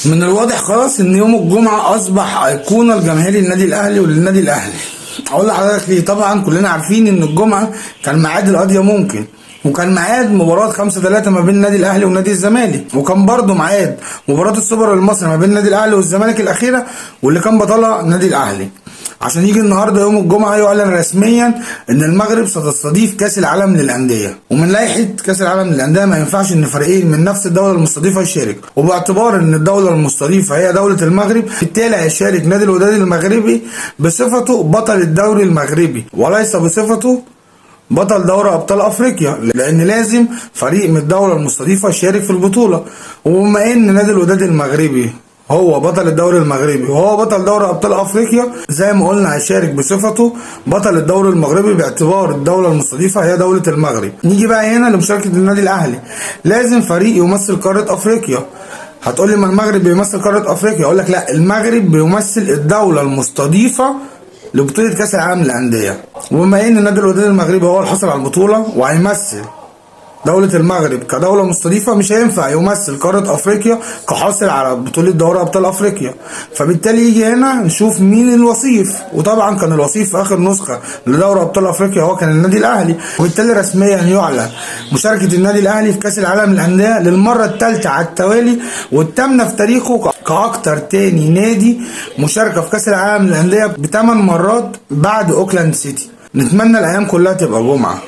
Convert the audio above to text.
من الواضح خلاص ان يوم الجمعه اصبح ايقونه لجماهير النادي الاهلي وللنادي الاهلي. اقول لحضرتك ليه؟ طبعا كلنا عارفين ان الجمعه كان ميعاد القضيه ممكن، وكان ميعاد مباراة 5-3 ما بين النادي الاهلي ونادي الزمالك، وكان برضه ميعاد مباراة السوبر المصري ما بين النادي الاهلي والزمالك الاخيرة واللي كان بطلها النادي الاهلي. عشان يجي النهارده يوم الجمعه يعلن رسميا ان المغرب ستستضيف كاس العالم للانديه، ومن لائحه كاس العالم للانديه ما ينفعش ان فريقين من نفس الدوله المستضيفه يشاركوا، وباعتبار ان الدوله المستضيفه هي دوله المغرب بالتالي هيشارك نادي الوداد المغربي بصفته بطل الدوري المغربي وليس بصفته بطل دوري ابطال افريقيا، لان لازم فريق من الدوله المستضيفه يشارك في البطوله. وبما ان نادي الوداد المغربي هو بطل الدوري المغربي وهو بطل دوري ابطال افريقيا، زي ما قلنا هيشارك بصفته بطل الدوري المغربي باعتبار الدوله المستضيفه هي دوله المغرب. نيجي بقى هنا لمشاركه النادي الاهلي، لازم فريق يمثل قاره افريقيا. هتقول لي ما المغرب بيمثل قاره افريقيا، اقول لك لا، المغرب بيمثل الدوله المستضيفه لبطوله كاس العالم للانديه. وبما ان نادي الوداد المغربي هو اللي حصل على البطوله وهيمثل دولة المغرب كدولة مستضيفة، مش هينفع يمثل قارة افريقيا كحاصل على بطولة دوري ابطال افريقيا. فبالتالي يجي هنا نشوف مين الوصيف، وطبعا كان الوصيف في اخر نسخة لدوري ابطال افريقيا هو كان النادي الاهلي، وبالتالي رسميا يعلن مشاركة النادي الاهلي في كاس العالم للاندية للمرة الثالثة على التوالي والثامنة في تاريخه كاكتر تاني نادي مشاركة في كاس العالم للاندية ب8 مرات بعد اوكلاند سيتي. نتمنى الايام كلها تبقى جمعة.